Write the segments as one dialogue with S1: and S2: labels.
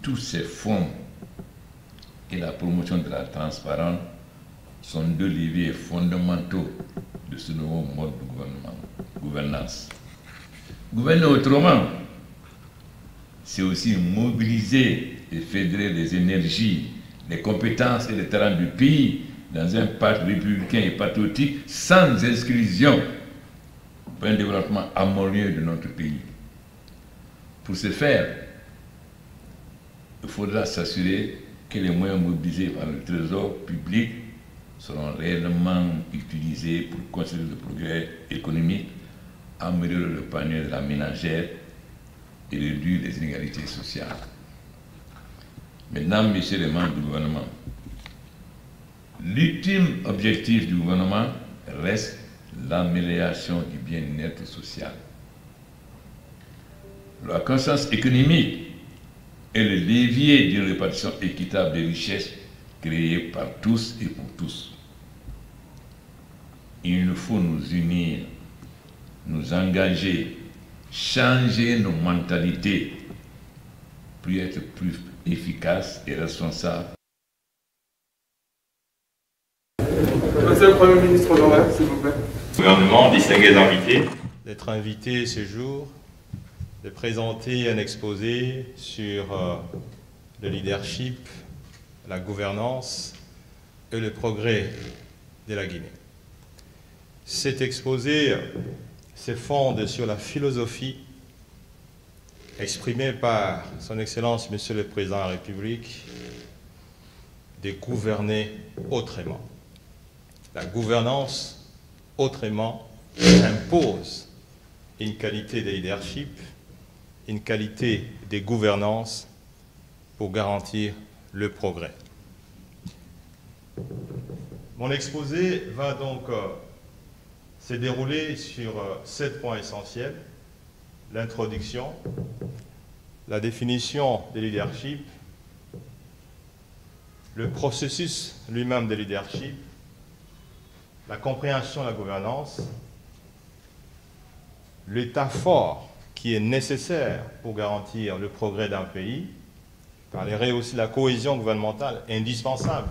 S1: tous ces fonds et la promotion de la transparence sont deux leviers fondamentaux de ce nouveau mode de gouvernance. Gouverner autrement, c'est aussi mobiliser et fédérer les énergies, les compétences et les talents du pays dans un pacte républicain et patriotique sans exclusion pour un développement harmonieux de notre pays. Pour ce faire, il faudra s'assurer que les moyens mobilisés par le Trésor public seront réellement utilisés pour construire le progrès économique, améliorer le panier de la ménagère et réduire les inégalités sociales. Mesdames, Messieurs les membres du gouvernement, l'ultime objectif du gouvernement reste l'amélioration du bien-être social. La croissance économique est le levier d'une répartition équitable des richesses créées par tous et pour tous. Il nous faut nous unir, nous engager, changer nos mentalités pour être plus efficaces et responsables.
S2: Monsieur le Premier ministre honoraire, s'il vous plaît.
S3: Gouvernement, distingués invités.
S4: D'être invité ce jour, de présenter un exposé sur le leadership, la gouvernance et le progrès de la Guinée. Cet exposé se fonde sur la philosophie exprimée par son Excellence Monsieur le Président de la République de gouverner autrement. La gouvernance autrement impose une qualité de leadership, une qualité de gouvernance pour garantir le progrès. Mon exposé va donc se dérouler sur 7 points essentiels: l'introduction, la définition de leadership, le processus lui-même de leadership, la compréhension de la gouvernance, l'état fort qui est nécessaire pour garantir le progrès d'un pays. Je parlerai aussi de la cohésion gouvernementale indispensable.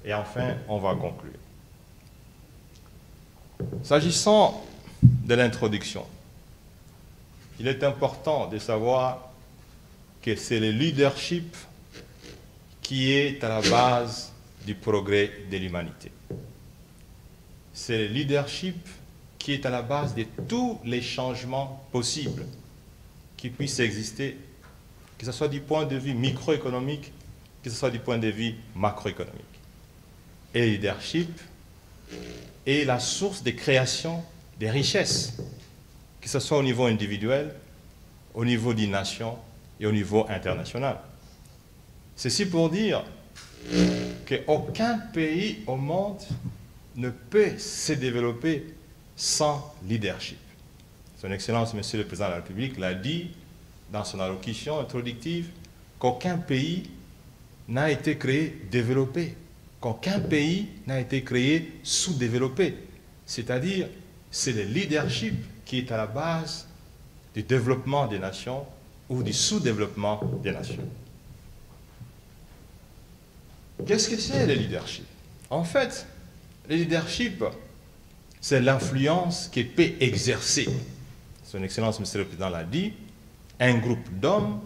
S4: Et enfin, on va conclure. S'agissant de l'introduction, il est important de savoir que c'est le leadership qui est à la base du progrès de l'humanité. C'est le leadership qui est à la base de tous les changements possibles qui puissent exister, que ce soit du point de vue microéconomique, que ce soit du point de vue macroéconomique. Et le leadership est la source de création des richesses, que ce soit au niveau individuel, au niveau des nations et au niveau international. Ceci pour dire qu'aucun pays au monde ne peut se développer sans leadership. Son Excellence, Monsieur le Président de la République, l'a dit dans son allocution introductive, qu'aucun pays n'a été créé développé, qu'aucun pays n'a été créé sous-développé. C'est-à-dire, c'est le leadership qui est à la base du développement des nations ou du sous-développement des nations. Qu'est-ce que c'est le leadership? En fait, le leadership, c'est l'influence que peut exercer, Son Excellence Monsieur le Président l'a dit, un groupe d'hommes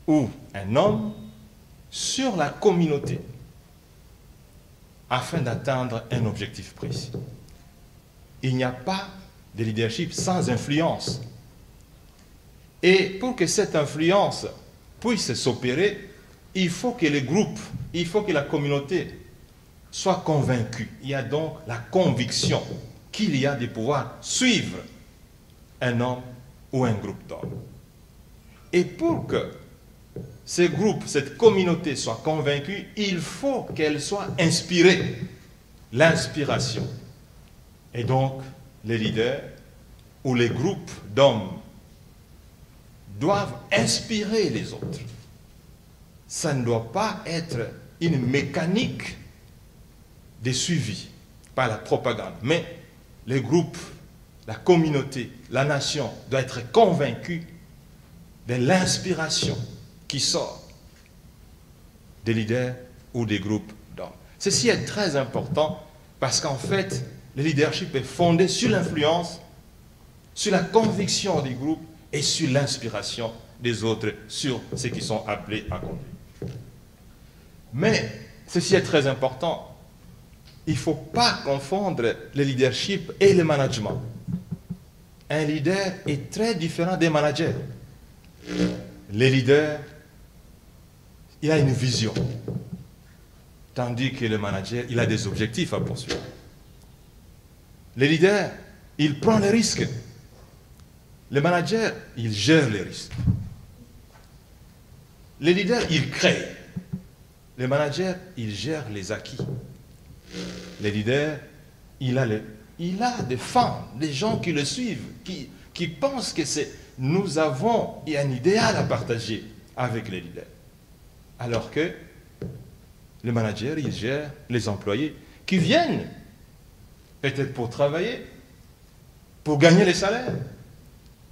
S4: ou un homme sur la communauté afin d'atteindre un objectif précis. Il n'y a pas de leadership sans influence. Et pour que cette influence puisse s'opérer, il faut que les groupes, il faut que la communauté soit convaincue. Il y a donc la conviction qu'il y a de pouvoir suivre un homme ou un groupe d'hommes. Et pour que ces groupes, cette communauté soit convaincue, il faut qu'elle soit inspirée. L'inspiration. Et donc, les leaders ou les groupes d'hommes doivent inspirer les autres. Ça ne doit pas être une mécanique de suivi par la propagande, mais les groupes, la communauté, la nation doit être convaincue de l'inspiration qui sort des leaders ou des groupes d'hommes. Ceci est très important parce qu'en fait, le leadership est fondé sur l'influence, sur la conviction des groupes et sur l'inspiration des autres, sur ce qu'ils sont appelés à conduire. Mais ceci est très important. Il ne faut pas confondre le leadership et le management. Un leader est très différent des managers. Le leader, il a une vision, tandis que le manager, il a des objectifs à poursuivre. Le leader, il prend les risques. Le manager, il gère les risques. Le leader, il crée. Le manager, il gère les acquis. Le leader, il a des fans, des gens qui le suivent, qui pensent que nous avons un idéal à partager avec les leaders. Alors que le manager, il gère les employés qui viennent peut-être pour travailler, pour gagner les salaires,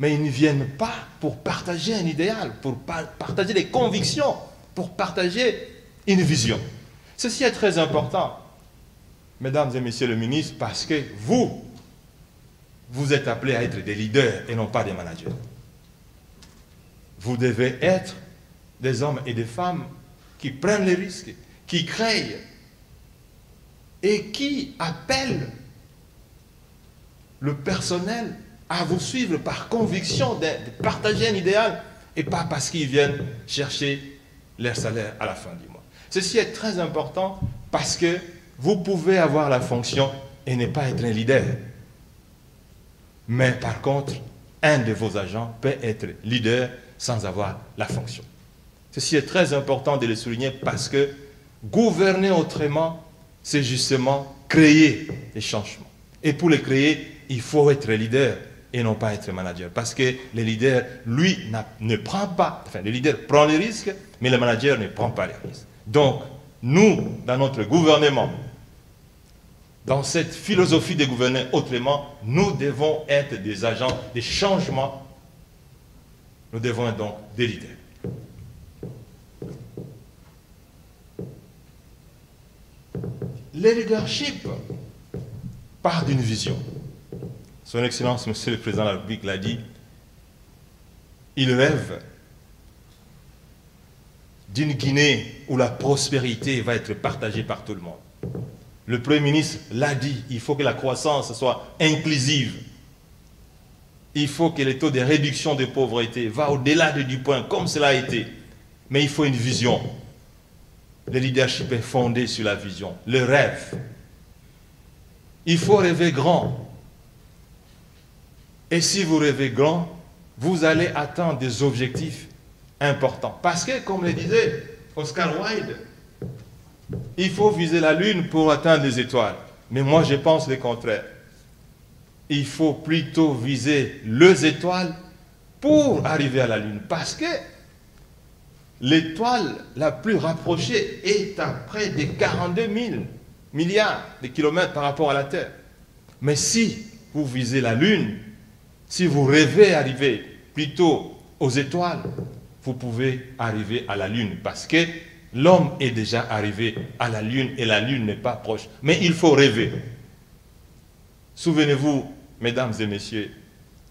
S4: mais ils ne viennent pas pour partager un idéal, pour partager des convictions, pour partager une vision. Ceci est très important, mesdames et messieurs les ministres, parce que vous êtes appelés à être des leaders et non pas des managers. Vous devez être des hommes et des femmes qui prennent les risques, qui créent et qui appellent le personnel à vous suivre par conviction de partager un idéal et pas parce qu'ils viennent chercher leur salaire à la fin du mois. Ceci est très important parce que vous pouvez avoir la fonction et ne pas être un leader. Mais par contre, un de vos agents peut être leader sans avoir la fonction. Ceci est très important de le souligner parce que gouverner autrement, c'est justement créer des changements. Et pour les créer, il faut être leader et non pas être manager. Parce que le leader, lui, ne prend pas, enfin, le leader prend les risques, mais le manager ne prend pas les risques. Donc, nous, dans notre gouvernement, dans cette philosophie de gouverner autrement, nous devons être des agents des changements. Nous devons être donc des leaders. Le leadership part d'une vision. Son Excellence, Monsieur le Président de la République l'a dit, il rêve d'une Guinée où la prospérité va être partagée par tout le monde. Le Premier ministre l'a dit, il faut que la croissance soit inclusive. Il faut que le taux de réduction de pauvreté va au-delà du point, comme cela a été. Mais il faut une vision. Le leadership est fondé sur la vision, le rêve. Il faut rêver grand. Et si vous rêvez grand, vous allez atteindre des objectifs importants. Parce que, comme le disait Oscar Wilde, il faut viser la lune pour atteindre les étoiles. Mais moi, je pense le contraire. Il faut plutôt viser les étoiles pour arriver à la lune. Parce que l'étoile la plus rapprochée est à près de 42 000 milliards de kilomètres par rapport à la Terre. Mais si vous visez la lune, si vous rêvez arriver plutôt aux étoiles, vous pouvez arriver à la lune. Parce que l'homme est déjà arrivé à la lune et la lune n'est pas proche. Mais il faut rêver. Souvenez-vous, mesdames et messieurs,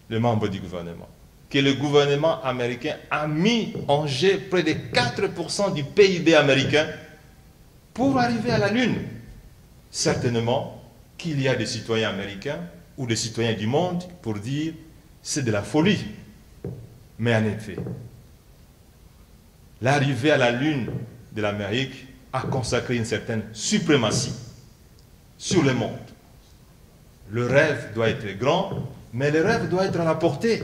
S4: les membres du gouvernement, que le gouvernement américain a mis en jeu près de 4% du PIB américain pour arriver à la lune. Certainement qu'il y a des citoyens américains ou des citoyens du monde pour dire c'est de la folie. Mais en effet, l'arrivée à la lune de l'Amérique a consacré une certaine suprématie sur le monde. Le rêve doit être grand, mais le rêve doit être à la portée.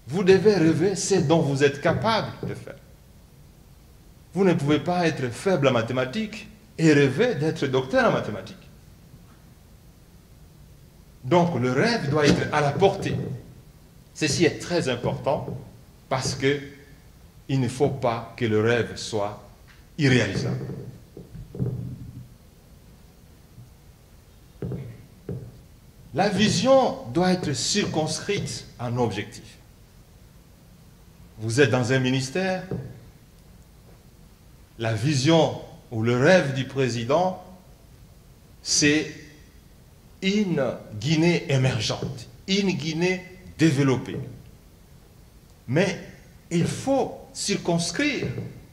S4: Vous devez rêver ce dont vous êtes capable de faire. Vous ne pouvez pas être faible en mathématiques et rêver d'être docteur en mathématiques. Donc le rêve doit être à la portée. Ceci est très important parce que il ne faut pas que le rêve soit irréalisable. La vision doit être circonscrite à un objectif. Vous êtes dans un ministère, la vision ou le rêve du président, c'est une Guinée émergente, une Guinée développée. Mais il faut circonscrire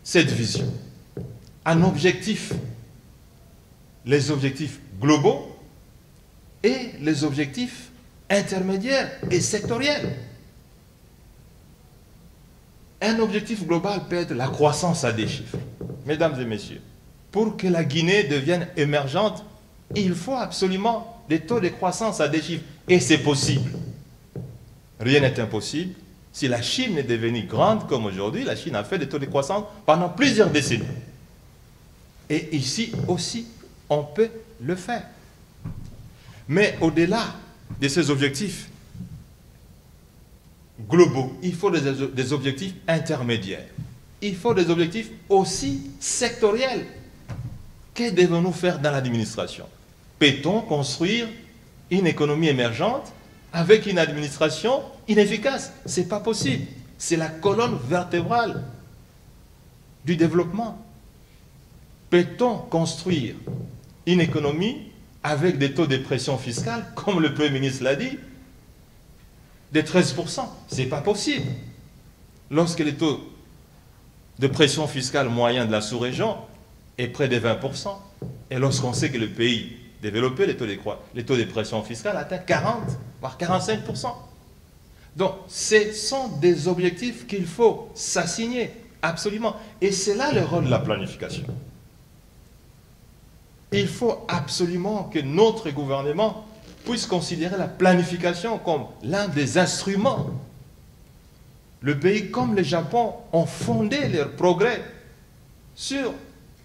S4: cette vision en objectifs, les objectifs globaux et les objectifs intermédiaires et sectoriels. Un objectif global peut être la croissance à des chiffres. Mesdames et messieurs, pour que la Guinée devienne émergente, il faut absolument des taux de croissance à des chiffres. Et c'est possible. Rien n'est impossible. Si la Chine est devenue grande comme aujourd'hui, la Chine a fait des taux de croissance pendant plusieurs décennies. Et ici aussi, on peut le faire. Mais au-delà de ces objectifs globaux, il faut des objectifs intermédiaires. Il faut des objectifs aussi sectoriels. Que devons-nous faire dans l'administration? Peut-on construire une économie émergente avec une administration inefficace? Ce n'est pas possible. C'est la colonne vertébrale du développement. Peut-on construire une économie avec des taux de pression fiscale, comme le Premier ministre l'a dit, de 13%? Ce n'est pas possible. Lorsque les taux de pression fiscale moyen de la sous-région est près de 20%, et lorsqu'on sait que le pays développé, les taux de pression fiscale atteignent 40, voire 45%. Donc, ce sont des objectifs qu'il faut s'assigner, absolument. Et c'est là le rôle de la planification. Il faut absolument que notre gouvernement puisse considérer la planification comme l'un des instruments. Le pays comme le Japon ont fondé leurs progrès sur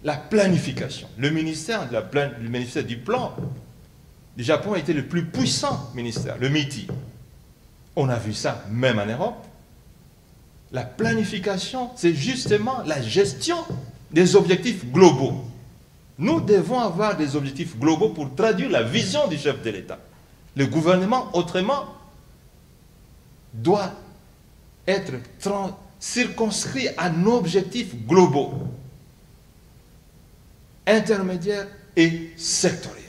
S4: la planification. Le ministère du plan du Japon a été le plus puissant ministère, le MITI. On a vu ça même en Europe. La planification, c'est justement la gestion des objectifs globaux. Nous devons avoir des objectifs globaux pour traduire la vision du chef de l'État. Le gouvernement, autrement, doit être circonscrit à nos objectifs globaux, intermédiaires et sectoriels.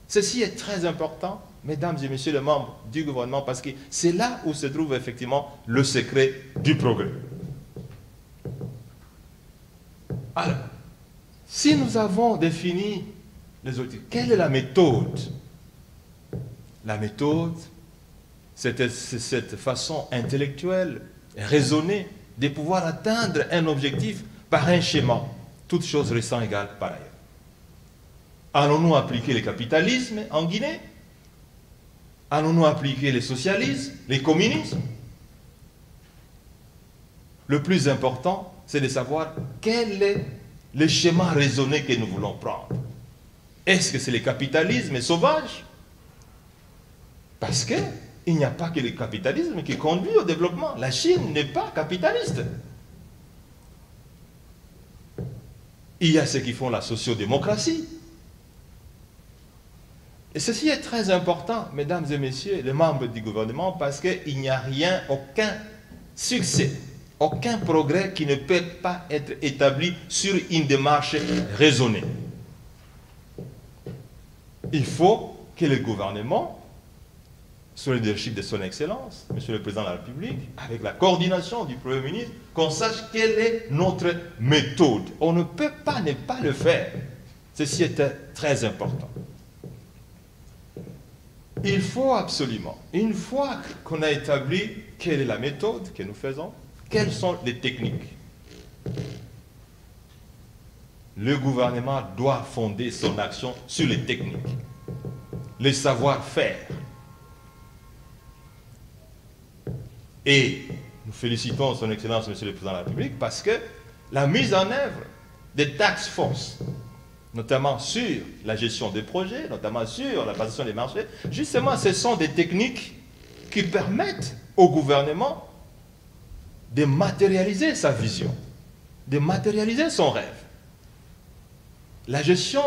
S4: Ceci est très important, mesdames et messieurs les membres du gouvernement, parce que c'est là où se trouve effectivement le secret du progrès. Alors, si nous avons défini les objectifs, quelle est la méthode? La méthode, c'est cette façon intellectuelle, raisonnée, de pouvoir atteindre un objectif par un schéma, toutes choses restant égales par ailleurs. Allons-nous appliquer le capitalisme en Guinée? Allons-nous appliquer le socialisme, le communisme? Le plus important, c'est de savoir quel est le schéma raisonné que nous voulons prendre. Est-ce que c'est le capitalisme sauvage? Parce qu'il n'y a pas que le capitalisme qui conduit au développement. La Chine n'est pas capitaliste. Il y a ceux qui font la sociodémocratie. Et ceci est très important, mesdames et messieurs, les membres du gouvernement, parce qu'il n'y a rien, aucun succès, aucun progrès qui ne peut pas être établi sur une démarche raisonnée. Il faut que le gouvernement, sous le leadership de son Excellence, Monsieur le Président de la République, avec la coordination du Premier ministre, qu'on sache quelle est notre méthode. On ne peut pas ne pas le faire. Ceci est très important. Il faut absolument, une fois qu'on a établi quelle est la méthode que nous faisons, quelles sont les techniques, le gouvernement doit fonder son action sur les techniques, les savoir-faire. Et nous félicitons son Excellence, Monsieur le Président de la République, parce que la mise en œuvre des task force, notamment sur la gestion des projets, notamment sur la passation des marchés, justement, ce sont des techniques qui permettent au gouvernement de matérialiser sa vision, de matérialiser son rêve. La gestion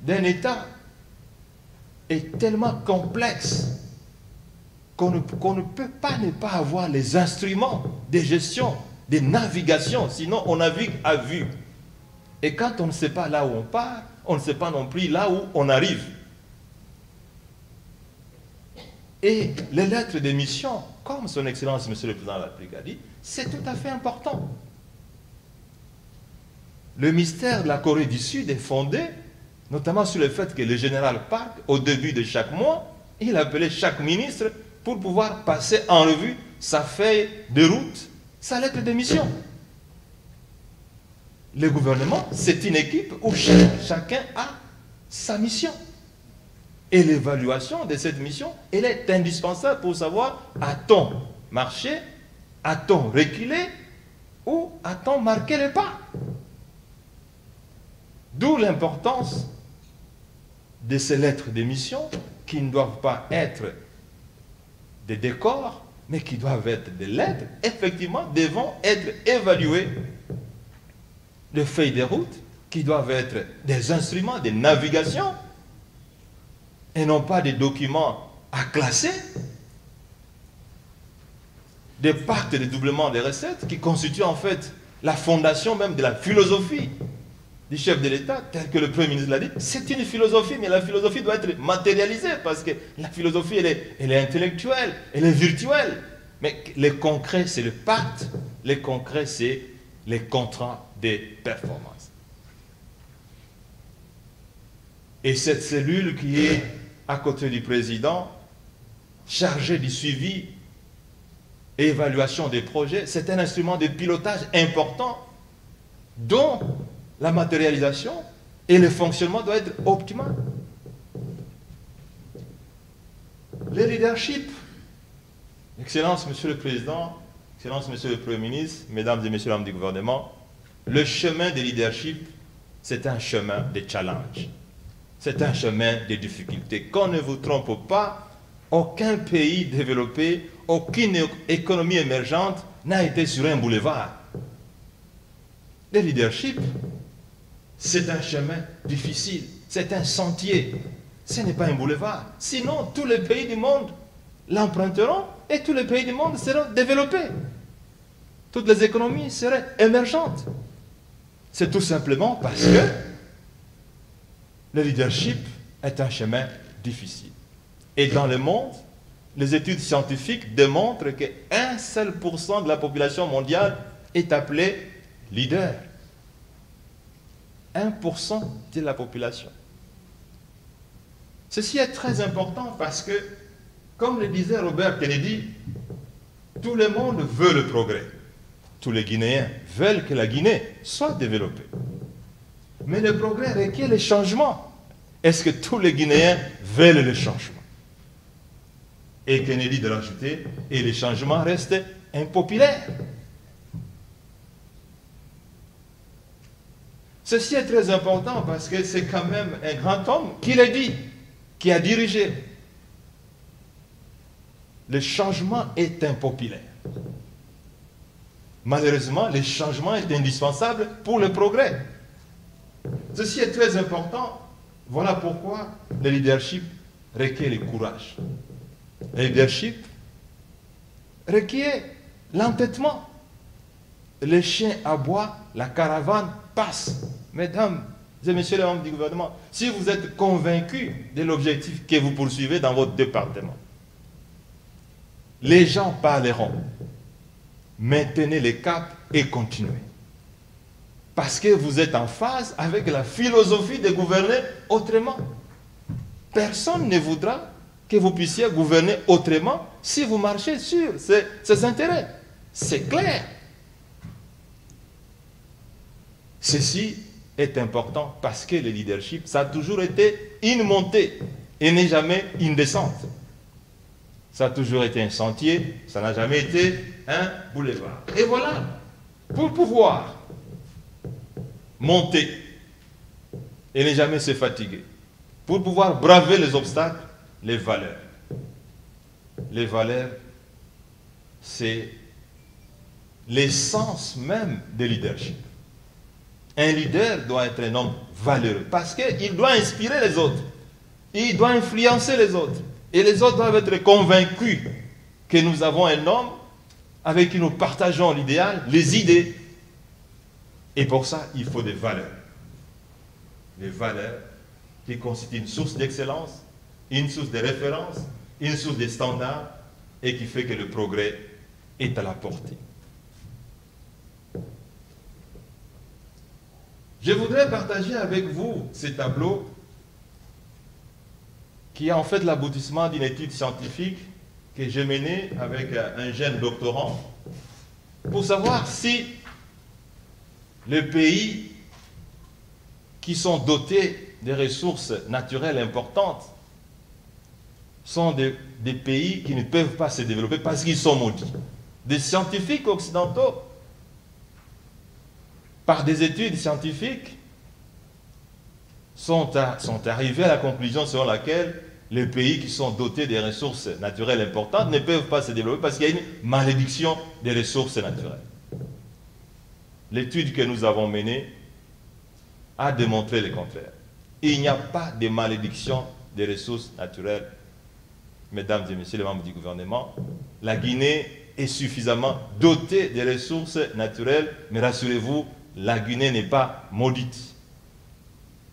S4: d'un État est tellement complexe qu'on ne peut pas ne pas avoir les instruments de gestion, de navigation, sinon on navigue à vue. Et quand on ne sait pas là où on part, on ne sait pas non plus là où on arrive. Et les lettres de mission, comme son Excellence, Monsieur le Président de la République a dit, c'est tout à fait important. Le mystère de la Corée du Sud est fondé notamment sur le fait que le général Park, au début de chaque mois, il appelait chaque ministre pour pouvoir passer en revue sa feuille de route, sa lettre de mission. Le gouvernement, c'est une équipe où chacun a sa mission. Et l'évaluation de cette mission, elle est indispensable pour savoir, a-t-on marché, a-t-on reculé ou a-t-on marqué le pas? D'où l'importance de ces lettres de mission qui ne doivent pas être des décors, mais qui doivent être des lettres, effectivement, devant être évaluées, des feuilles de route, qui doivent être des instruments de navigation, et non pas des documents à classer, des pactes de doublement des recettes, qui constituent en fait la fondation même de la philosophie du chef de l'État, tel que le Premier ministre l'a dit. C'est une philosophie, mais la philosophie doit être matérialisée, parce que la philosophie, elle est intellectuelle, elle est virtuelle. Mais le concret, c'est le pacte, le concret, c'est les contrats de performance. Et cette cellule qui est à côté du président, chargée du suivi et évaluation des projets, c'est un instrument de pilotage important dont la matérialisation et le fonctionnement doivent être optimal. Le leadership, Excellence, Monsieur le Président, Excellence, Monsieur le Premier ministre, Mesdames et Messieurs les membres du gouvernement, le chemin de leadership, c'est un chemin de challenge. C'est un chemin de difficultés. Qu'on ne vous trompe pas, aucun pays développé, aucune économie émergente n'a été sur un boulevard. Le leadership, c'est un chemin difficile, c'est un sentier, ce n'est pas un boulevard. Sinon, tous les pays du monde l'emprunteront et tous les pays du monde seront développés. Toutes les économies seraient émergentes. C'est tout simplement parce que le leadership est un chemin difficile. Et dans le monde, les études scientifiques démontrent qu'un seul % de la population mondiale est appelé leader. 1% de la population. Ceci est très important parce que, comme le disait Robert Kennedy, tout le monde veut le progrès. Tous les Guinéens veulent que la Guinée soit développée. Mais le progrès requiert le changement. Est-ce que tous les Guinéens veulent le changement? Et Kennedy de rajouter, et les changements restent impopulaires. Ceci est très important parce que c'est quand même un grand homme qui l'a dit, qui a dirigé. Le changement est impopulaire. Malheureusement, le changement est indispensable pour le progrès. Ceci est très important. Voilà pourquoi le leadership requiert le courage. Le leadership requiert l'entêtement. Le chien aboie, la caravane passe. Mesdames et messieurs les membres du gouvernement, si vous êtes convaincus de l'objectif que vous poursuivez dans votre département, les gens parleront. Maintenez le cap et continuez. Parce que vous êtes en phase avec la philosophie de gouverner autrement. Personne ne voudra que vous puissiez gouverner autrement si vous marchez sur ses intérêts. C'est clair. Ceci est important parce que le leadership, ça a toujours été une montée et n'est jamais une descente. Ça a toujours été un sentier, ça n'a jamais été un boulevard. Et voilà, pour pouvoir monter et ne jamais se fatiguer, pour pouvoir braver les obstacles, les valeurs. Les valeurs, c'est l'essence même du leadership. Un leader doit être un homme valeureux parce qu'il doit inspirer les autres. Il doit influencer les autres. Et les autres doivent être convaincus que nous avons un homme avec qui nous partageons l'idéal, les idées. Et pour ça, il faut des valeurs. les valeurs qui constituent une source d'excellence, une source de référence, une source de standards et qui fait que le progrès est à la portée. Je voudrais partager avec vous ces tableaux qui est en fait l'aboutissement d'une étude scientifique que j'ai menée avec un jeune doctorant pour savoir si les pays qui sont dotés de ressources naturelles importantes sont des pays qui ne peuvent pas se développer parce qu'ils sont maudits. Des scientifiques occidentaux, par des études scientifiques, sont arrivés à la conclusion selon laquelle les pays qui sont dotés des ressources naturelles importantes ne peuvent pas se développer parce qu'il y a une malédiction des ressources naturelles. L'étude que nous avons menée a démontré le contraire. Il n'y a pas de malédiction des ressources naturelles. Mesdames et messieurs les membres du gouvernement, la Guinée est suffisamment dotée des ressources naturelles, mais rassurez-vous, la Guinée n'est pas maudite.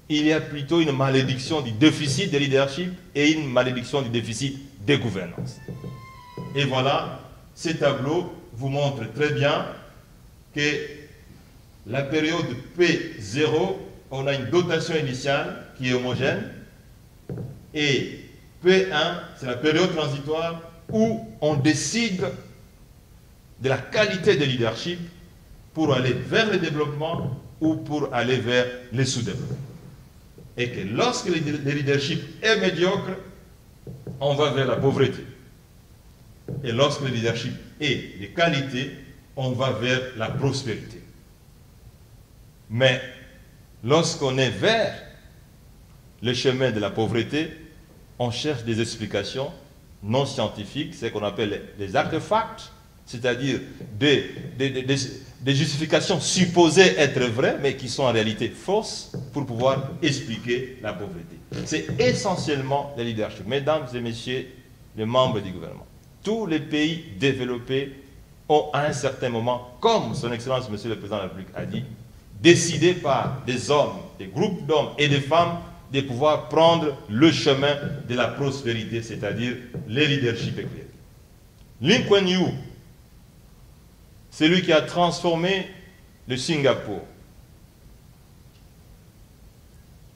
S4: Il y a plutôt une malédiction du déficit de leadership et une malédiction du déficit de gouvernance. Et voilà, ces tableaux vous montrent très bien que la période P0, on a une dotation initiale qui est homogène, et P1, c'est la période transitoire où on décide de la qualité de leadership pour aller vers le développement ou pour aller vers le sous-développement. Et que lorsque le leadership est médiocre, on va vers la pauvreté. Et lorsque le leadership est de qualité, on va vers la prospérité. Mais lorsqu'on est vers le chemin de la pauvreté, on cherche des explications non scientifiques, ce qu'on appelle les artefacts, c'est-à-dire des justifications supposées être vraies, mais qui sont en réalité fausses, pour pouvoir expliquer la pauvreté. C'est essentiellement le leadership. Mesdames et messieurs les membres du gouvernement, tous les pays développés ont à un certain moment, comme son Excellence Monsieur le Président de la République a dit, décidé par des hommes, des groupes d'hommes et de femmes, de pouvoir prendre le chemin de la prospérité, c'est-à-dire le leadership éclairé. Lee Kuan Yew, c'est lui qui a transformé le Singapour,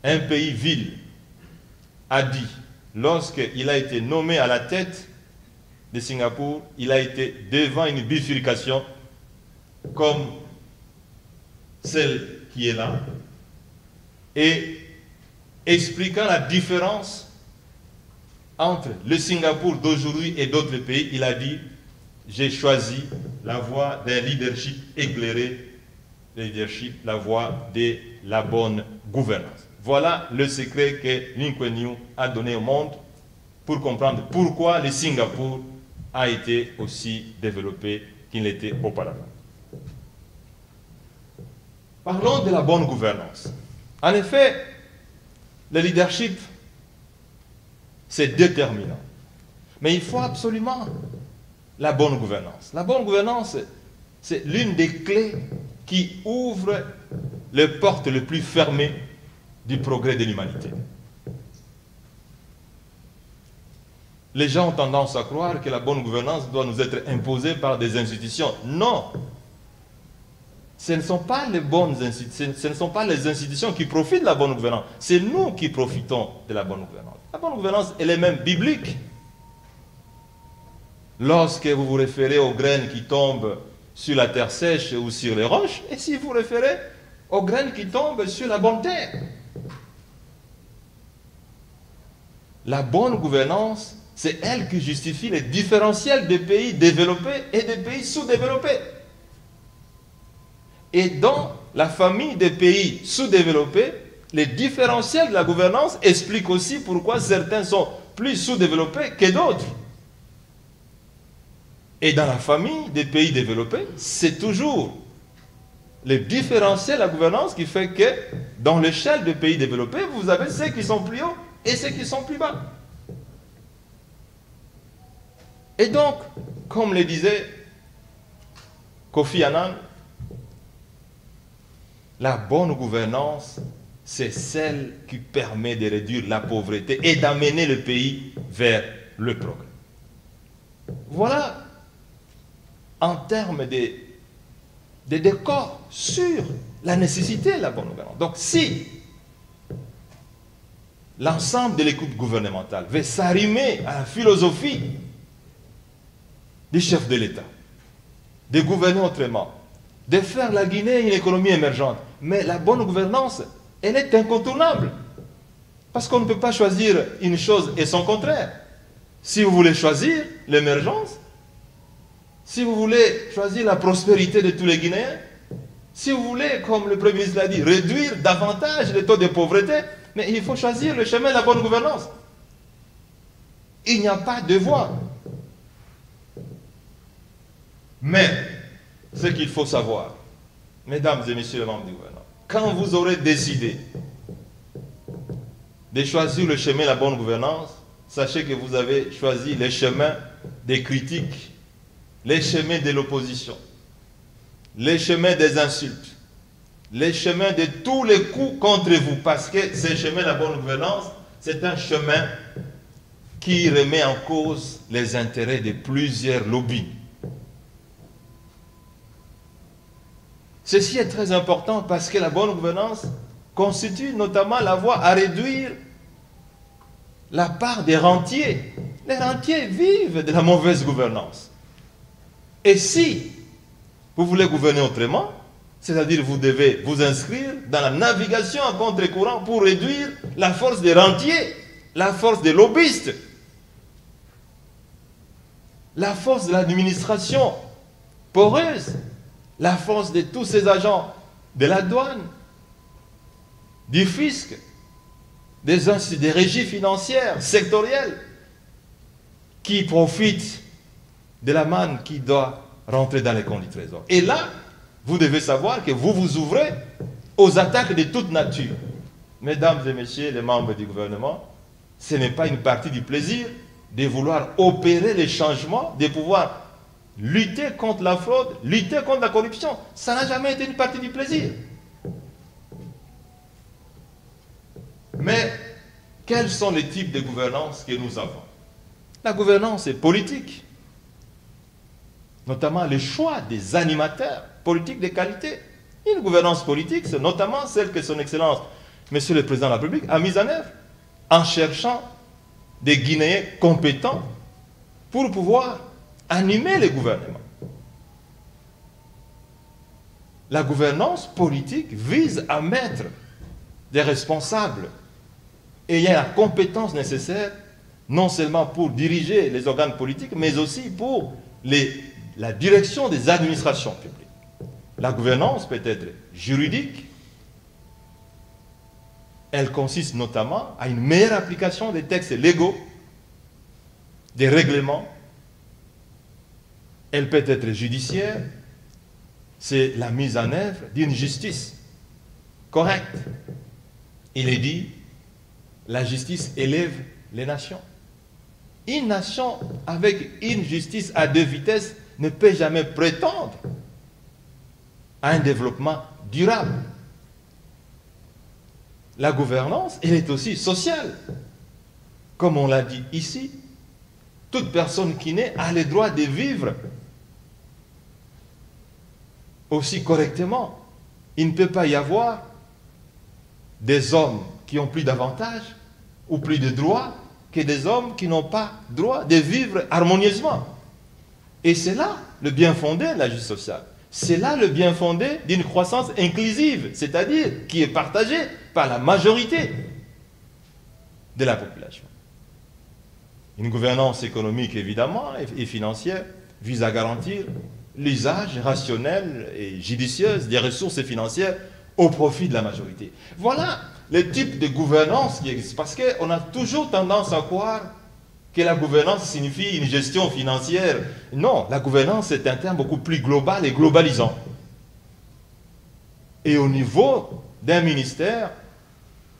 S4: un pays-ville, a dit, lorsqu'il a été nommé à la tête de Singapour, il a été devant une bifurcation comme celle qui est là, et expliquant la différence entre le Singapour d'aujourd'hui et d'autres pays, il a dit, j'ai choisi la voie d'un leadership éclairé, le leadership, la voie de la bonne gouvernance. Voilà le secret que Lee Kuan Yew a donné au monde pour comprendre pourquoi le Singapour a été aussi développé qu'il l'était auparavant. Parlons de la bonne gouvernance. En effet, le leadership, c'est déterminant. Mais il faut absolument la bonne gouvernance. La bonne gouvernance, c'est l'une des clés qui ouvre les portes les plus fermées du progrès de l'humanité. Les gens ont tendance à croire que la bonne gouvernance doit nous être imposée par des institutions. Non! Ce ne sont pas les bonnes institutions, ce ne sont pas les institutions qui profitent de la bonne gouvernance. C'est nous qui profitons de la bonne gouvernance. La bonne gouvernance, elle est même biblique. Lorsque vous vous référez aux graines qui tombent sur la terre sèche ou sur les roches, et si vous vous référez aux graines qui tombent sur la bonne terre. La bonne gouvernance, c'est elle qui justifie les différentiels des pays développés et des pays sous-développés. Et dans la famille des pays sous-développés, les différentiels de la gouvernance expliquent aussi pourquoi certains sont plus sous-développés que d'autres. Et dans la famille des pays développés, c'est toujours le différentiel de la gouvernance qui fait que dans l'échelle des pays développés, vous avez ceux qui sont plus hauts et ceux qui sont plus bas. Et donc, comme le disait Kofi Annan, la bonne gouvernance c'est celle qui permet de réduire la pauvreté et d'amener le pays vers le progrès. Voilà, en termes de décor sur la nécessité de la bonne gouvernance. Donc si l'ensemble de l'équipe gouvernementale veut s'arrimer à la philosophie du chef de l'État, de gouverner autrement, de faire la Guinée une économie émergente, mais la bonne gouvernance, elle est incontournable. Parce qu'on ne peut pas choisir une chose et son contraire. Si vous voulez choisir l'émergence, si vous voulez choisir la prospérité de tous les Guinéens, si vous voulez, comme le Premier ministre l'a dit, réduire davantage les taux de pauvreté, mais il faut choisir le chemin de la bonne gouvernance. Il n'y a pas de voie. Mais, ce qu'il faut savoir, mesdames et messieurs les membres du gouvernement, quand vous aurez décidé de choisir le chemin de la bonne gouvernance, sachez que vous avez choisi les chemins des critiques, les chemins de l'opposition, les chemins des insultes, les chemins de tous les coups contre vous, parce que ce chemin de la bonne gouvernance, c'est un chemin qui remet en cause les intérêts de plusieurs lobbies. Ceci est très important parce que la bonne gouvernance constitue notamment la voie à réduire la part des rentiers. Les rentiers vivent de la mauvaise gouvernance. Et si vous voulez gouverner autrement, c'est-à-dire vous devez vous inscrire dans la navigation en contre-courant pour réduire la force des rentiers, la force des lobbyistes, la force de l'administration poreuse, la force de tous ces agents de la douane, du fisc, des régies financières, sectorielles, qui profitent de la manne qui doit rentrer dans les comptes du Trésor. Et là, vous devez savoir que vous vous ouvrez aux attaques de toute nature. Mesdames et messieurs les membres du gouvernement, ce n'est pas une partie du plaisir de vouloir opérer les changements, de pouvoir lutter contre la fraude, lutter contre la corruption. Ça n'a jamais été une partie du plaisir. Mais quels sont les types de gouvernance que nous avons? La gouvernance est politique, notamment le choix des animateurs politiques de qualité. Une gouvernance politique, c'est notamment celle que son Excellence, Monsieur le Président de la République, a mise en œuvre en cherchant des Guinéens compétents pour pouvoir animer le gouvernement. La gouvernance politique vise à mettre des responsables ayant la compétence nécessaire, non seulement pour diriger les organes politiques, mais aussi pour la direction des administrations publiques. La gouvernance peut être juridique. Elle consiste notamment à une meilleure application des textes légaux, des règlements. Elle peut être judiciaire. C'est la mise en œuvre d'une justice correcte. Il est dit, la justice élève les nations. Une nation avec une justice à deux vitesses ne peut jamais prétendre à un développement durable. La gouvernance, elle est aussi sociale. Comme on l'a dit ici, toute personne qui naît a le droit de vivre aussi correctement. Il ne peut pas y avoir des hommes qui ont plus d'avantages ou plus de droits que des hommes qui n'ont pas droit de vivre harmonieusement. Et c'est là le bien fondé de la justice sociale. C'est là le bien fondé d'une croissance inclusive, c'est-à-dire qui est partagée par la majorité de la population. Une gouvernance économique, évidemment, et financière vise à garantir l'usage rationnel et judicieux des ressources financières au profit de la majorité. Voilà le type de gouvernance qui existe. Parce qu'on a toujours tendance à croire que la gouvernance signifie une gestion financière. Non, la gouvernance est un terme beaucoup plus global et globalisant. Et au niveau d'un ministère,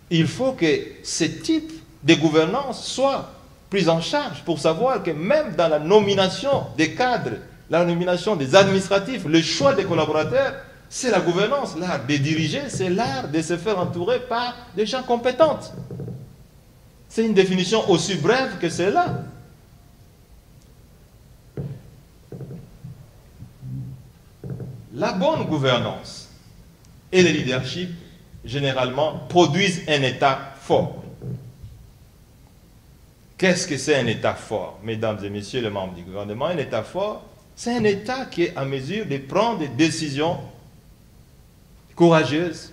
S4: il faut que ce type de gouvernance soit pris en charge pour savoir que même dans la nomination des cadres, la nomination des administratifs, le choix des collaborateurs, c'est la gouvernance. L'art de diriger, c'est l'art de se faire entourer par des gens compétents. C'est une définition aussi brève que celle-là. La bonne gouvernance et le leadership, généralement, produisent un État fort. Qu'est-ce que c'est un État fort, mesdames et messieurs les membres du gouvernement? Un État fort, c'est un État qui est en mesure de prendre des décisions courageuses,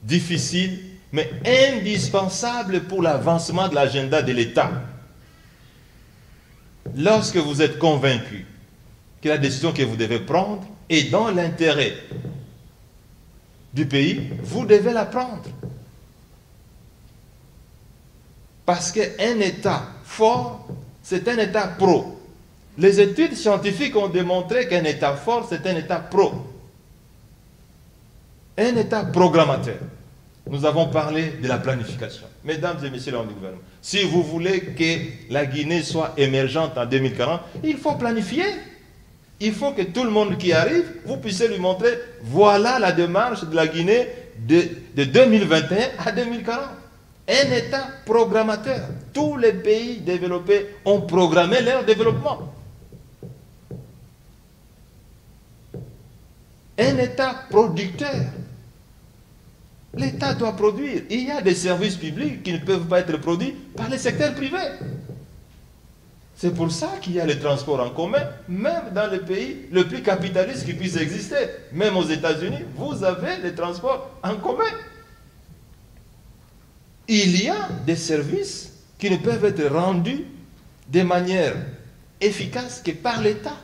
S4: difficiles, mais indispensables pour l'avancement de l'agenda de l'État. Lorsque vous êtes convaincu que la décision que vous devez prendre est dans l'intérêt du pays, vous devez la prendre. Parce qu'un État fort, c'est un État pro. Les études scientifiques ont démontré qu'un État fort, c'est un État pro. Un État programmateur. Nous avons parlé de la planification. Mesdames et messieurs les membres du gouvernement, si vous voulez que la Guinée soit émergente en 2040, il faut planifier. Il faut que tout le monde qui arrive, vous puissiez lui montrer, voilà la démarche de la Guinée de 2021 à 2040. Un État programmateur. Tous les pays développés ont programmé leur développement. Un État producteur. L'État doit produire. Il y a des services publics qui ne peuvent pas être produits par le secteur privé. C'est pour ça qu'il y a les transports en commun, même dans les pays le plus capitaliste qui puisse exister. Même aux États-Unis, vous avez les transports en commun. Il y a des services qui ne peuvent être rendus de manière efficace que par l'État.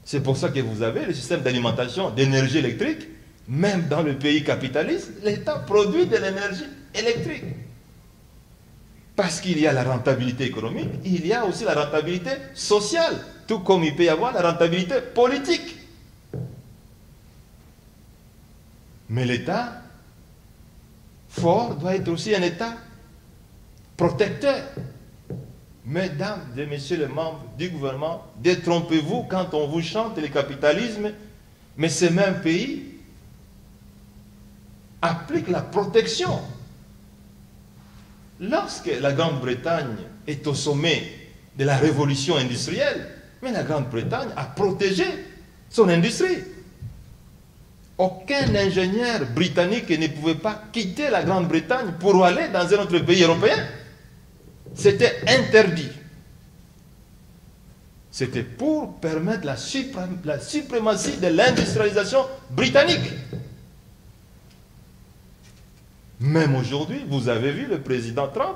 S4: C'est pour ça que vous avez le système d'alimentation d'énergie électrique. Même dans le pays capitaliste, l'État produit de l'énergie électrique. Parce qu'il y a la rentabilité économique, il y a aussi la rentabilité sociale, tout comme il peut y avoir la rentabilité politique. Mais l'État fort doit être aussi un État protecteur. Mesdames et messieurs les membres du gouvernement, détrompez-vous quand on vous chante le capitalisme, mais ces mêmes pays appliquent la protection. Lorsque la Grande-Bretagne est au sommet de la révolution industrielle, mais la Grande-Bretagne a protégé son industrie. Aucun ingénieur britannique ne pouvait pas quitter la Grande-Bretagne pour aller dans un autre pays européen. C'était interdit. C'était pour permettre la suprématie de l'industrialisation britannique. Même aujourd'hui, vous avez vu le président Trump,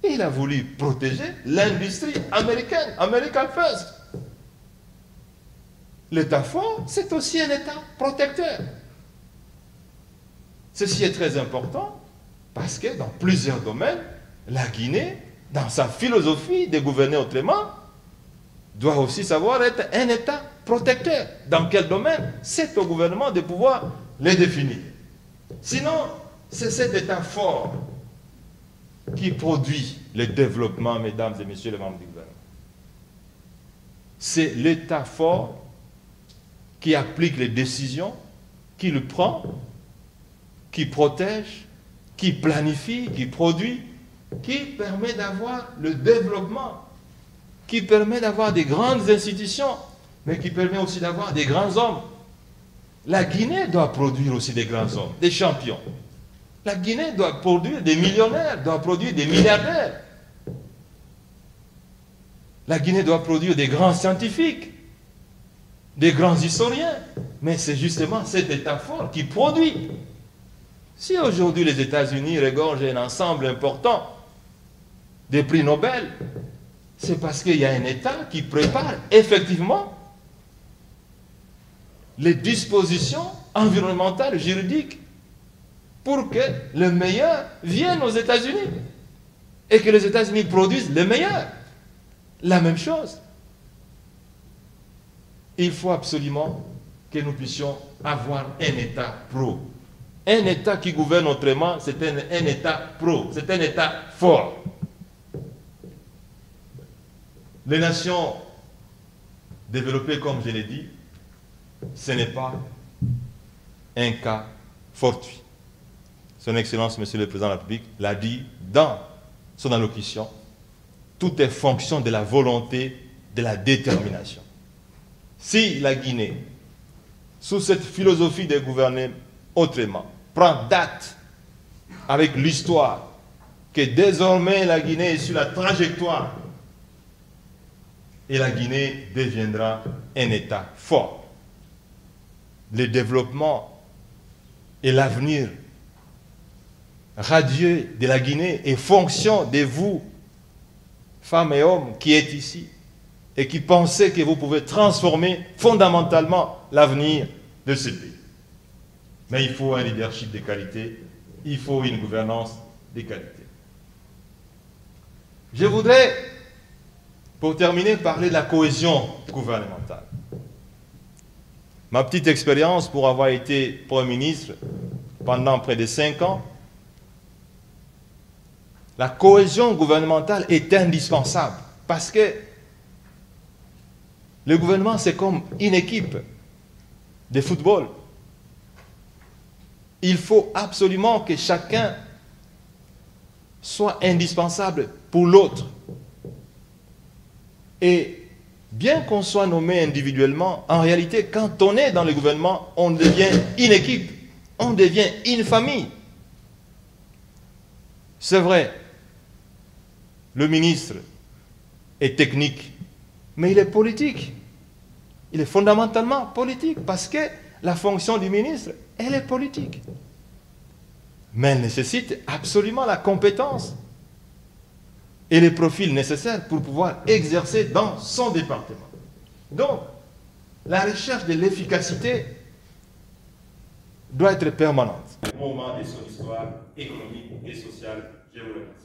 S4: il a voulu protéger l'industrie américaine, American First. L'État fort, c'est aussi un État protecteur. Ceci est très important parce que dans plusieurs domaines, la Guinée, dans sa philosophie de gouverner autrement, doit aussi savoir être un État protecteur. Dans quel domaine? C'est au gouvernement de pouvoir les définir. Sinon, c'est cet État fort qui produit le développement, mesdames et messieurs les membres du gouvernement. C'est l'État fort qui applique les décisions, qui le prend, qui protège, qui planifie, qui produit, qui permet d'avoir le développement, qui permet d'avoir des grandes institutions, mais qui permet aussi d'avoir des grands hommes. La Guinée doit produire aussi des grands hommes, des champions. La Guinée doit produire des millionnaires, doit produire des milliardaires. La Guinée doit produire des grands scientifiques, des grands historiens. Mais c'est justement cet État fort qui produit. Si aujourd'hui les États-Unis regorgent un ensemble important des prix Nobel, c'est parce qu'il y a un État qui prépare effectivement les dispositions environnementales, juridiques, pour que le meilleur vienne aux États-Unis et que les États-Unis produisent le meilleur. La même chose. Il faut absolument que nous puissions avoir un État pro. Un État qui gouverne autrement, c'est un État pro, c'est un État fort. Les nations développées, comme je l'ai dit, ce n'est pas un cas fortuit. Son Excellence, Monsieur le Président de la République, l'a dit dans son allocution, tout est fonction de la volonté, de la détermination. Si la Guinée, sous cette philosophie de gouverner autrement, prend date avec l'histoire, que désormais la Guinée est sur la trajectoire et la Guinée deviendra un État fort. Le développement et l'avenir radieux de la Guinée est fonction de vous, femmes et hommes qui êtes ici et qui pensez que vous pouvez transformer fondamentalement l'avenir de ce pays. Mais il faut un leadership de qualité, il faut une gouvernance de qualité. Je voudrais, pour terminer, parler de la cohésion gouvernementale. Ma petite expérience pour avoir été Premier ministre pendant près de 5 ans, la cohésion gouvernementale est indispensable parce que le gouvernement, c'est comme une équipe de football. Il faut absolument que chacun soit indispensable pour l'autre. Et bien qu'on soit nommé individuellement, en réalité, quand on est dans le gouvernement, on devient une équipe, on devient une famille. C'est vrai, le ministre est technique, mais il est politique. Il est fondamentalement politique parce que la fonction du ministre, elle est politique. Mais elle nécessite absolument la compétence et les profils nécessaires pour pouvoir exercer dans son département. Donc, la recherche de l'efficacité doit être permanente. Au moment de son histoire économique et sociale, je vous remercie.